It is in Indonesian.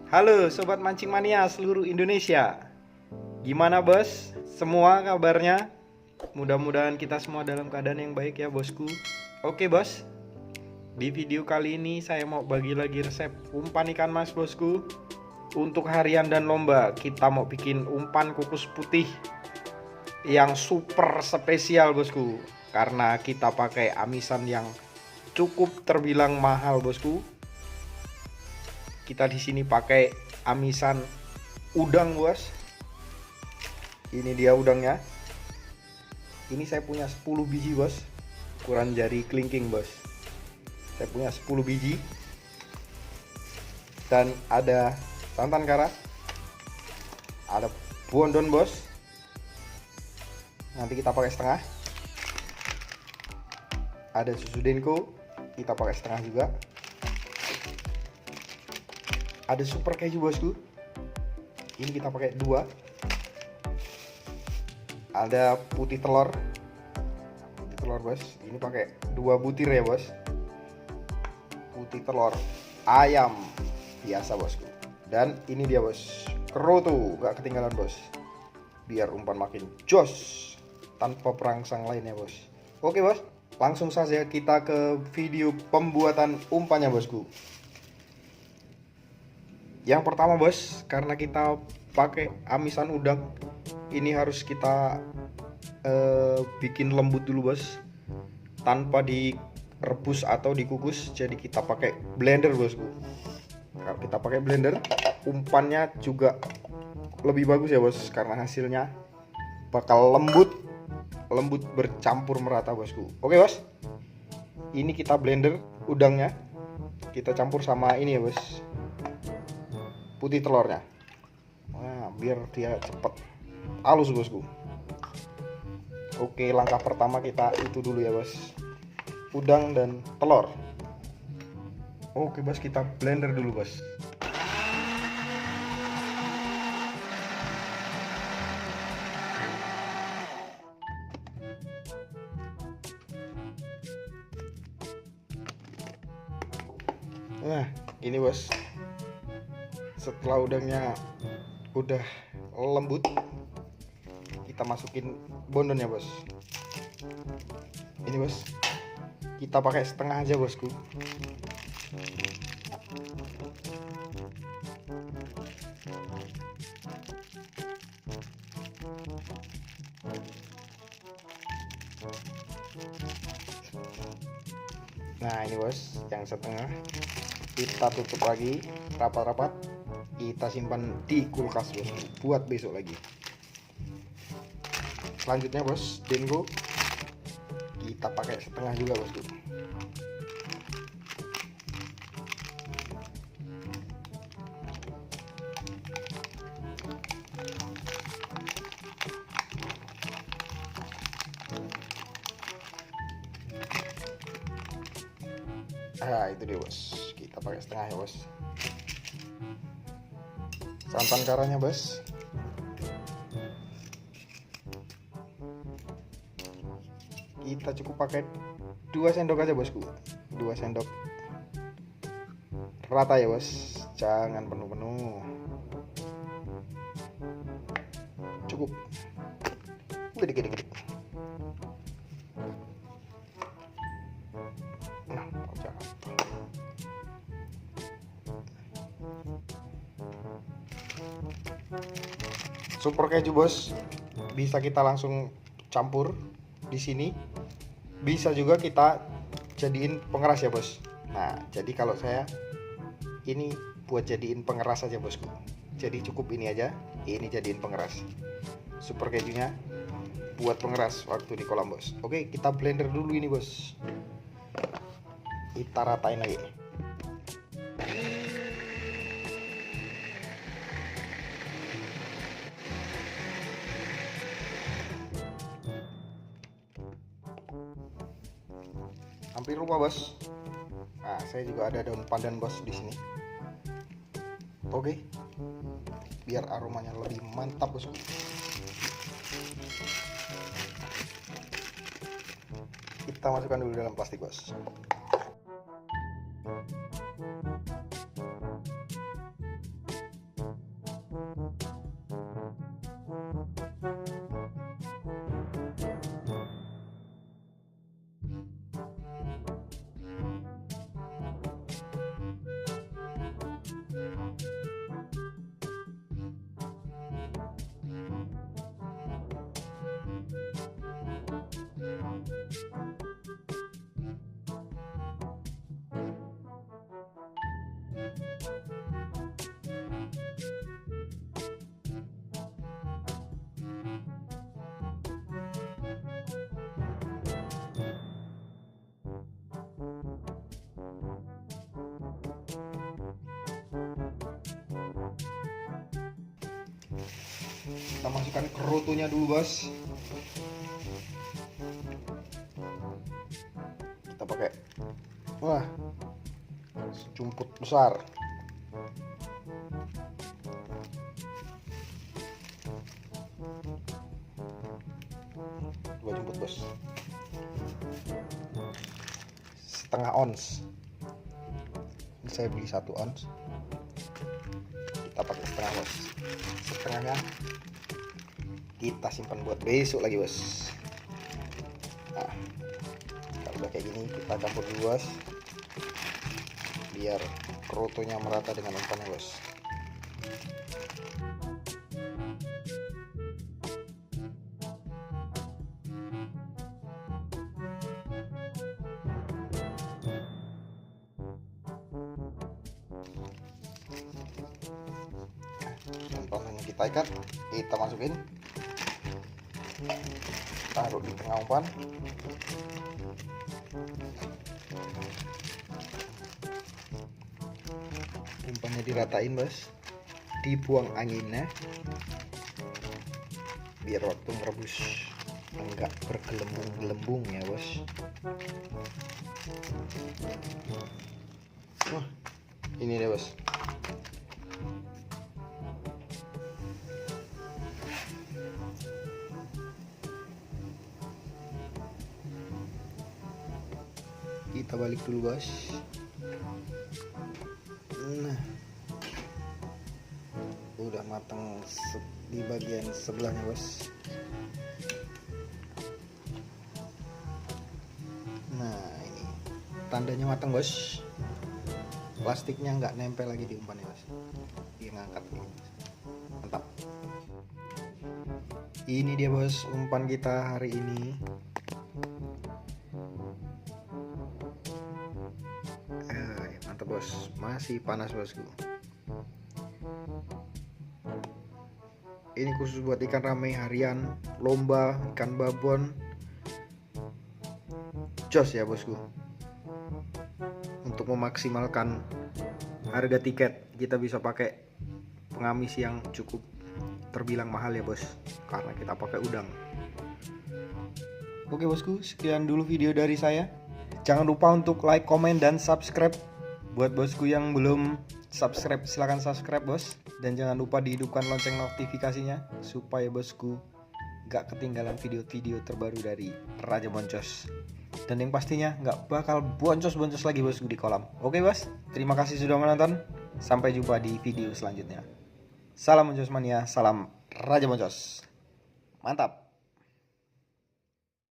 Halo Sobat Mancing Mania seluruh Indonesia. Gimana bos? Semua kabarnya? Mudah-mudahan kita semua dalam keadaan yang baik ya bosku. Oke bos, di video kali ini saya mau bagi lagi resep umpan ikan mas bosku. Untuk harian dan lomba kita mau bikin umpan kukus putih yang super spesial bosku. Karena kita pakai amisan yang cukup terbilang mahal bosku. Kita di sini pakai amisan udang bos. Ini dia udangnya. Ini saya punya 10 biji bos. Ukuran jari kelingking bos. Saya punya 10 biji. Dan ada santan kara. Ada bondon bos. Nanti kita pakai setengah. Ada susu denko. Kita pakai setengah juga. Ada super keju bosku. Ini kita pakai 2. Ada putih telur. Putih telur bos. Ini pakai 2 butir ya bos. Putih telur ayam biasa bosku. Dan ini dia bos. Kerutu gak ketinggalan bos. Biar umpan makin jos tanpa perangsang lainnya bos. Oke bos. Langsung saja kita ke video pembuatan umpannya bosku. Yang pertama bos, karena kita pakai amisan udang, ini harus kita bikin lembut dulu bos, tanpa direbus atau dikukus. Jadi kita pakai blender bosku. Kalau kita pakai blender, umpannya juga lebih bagus ya bos, karena hasilnya bakal lembut bercampur merata bosku. Oke bos, ini kita blender udangnya, kita campur sama ini ya bos, putih telurnya. Nah, biar dia cepet halus bosku. Oke, langkah pertama kita itu dulu ya bos, udang dan telur. Oke bos, kita blender dulu bos. Nah ini bos, setelah udangnya udah lembut, kita masukin bondonnya bos. Ini bos, kita pakai setengah aja bosku. Nah ini bos, yang setengah kita tutup lagi rapat-rapat. Kita simpan di kulkas bos, buat besok lagi. Selanjutnya bos, dengo kita pakai setengah juga bosku. Nah itu dia bos, kita pakai setengah ya bos. Santan karanya bos, kita cukup pakai 2 sendok aja bosku. 2 sendok rata ya bos, jangan penuh-penuh, cukup dikit-dikit. Nah, super keju bos, bisa kita langsung campur di sini. Bisa juga kita jadiin pengeras ya bos. Nah, jadi kalau saya ini buat jadiin pengeras aja bosku. Jadi cukup ini aja, ini jadiin pengeras. Super kejunya buat pengeras waktu di kolam bos. Oke, kita blender dulu ini bos. Kita ratain lagi. Hampir lupa bos. Nah, saya juga ada daun pandan bos di sini. Oke, biar aromanya lebih mantap bosku. Kita masukkan dulu dalam plastik bos. Kita masukkan kerutunya dulu bos. Kita pakai sejumput besar. Dua jumput bos. Setengah ons. Ini saya beli 1 ons. Kita pakai setengah bos. Setengahnya kita simpan buat besok lagi bos. Nah, kalau udah kayak gini kita campur dulu bos, biar kerutunya merata dengan umpannya bos. Umpannya kita ikat, kita masukin, taruh di tengah umpan. Umpannya diratain bos, dibuang anginnya biar waktu merebus enggak bergelembung-gelembung ya bos. Ini deh bos. Kita balik dulu bos. Nah, udah matang di bagian sebelahnya bos. Nah, ini tandanya matang bos. Plastiknya nggak nempel lagi di umpannya bos. Dia ngangkat ini. Mantap. Ini dia bos umpan kita hari ini. Mantap bos, masih panas bosku. Ini khusus buat ikan rame harian, lomba, ikan babon. Jos ya bosku. Untuk memaksimalkan harga tiket, kita bisa pakai pengamis yang cukup terbilang mahal ya bos, karena kita pakai udang. Oke bosku, sekian dulu video dari saya. Jangan lupa untuk like, komen, dan subscribe. Buat bosku yang belum subscribe, silahkan subscribe bos. Dan jangan lupa dihidupkan lonceng notifikasinya, supaya bosku gak ketinggalan video-video terbaru dari Raja Boncos. Dan yang pastinya gak bakal boncos-boncos lagi bosku di kolam. Oke bos, terima kasih sudah menonton. Sampai jumpa di video selanjutnya. Salam Boncos Mania, salam Raja Boncos. Mantap.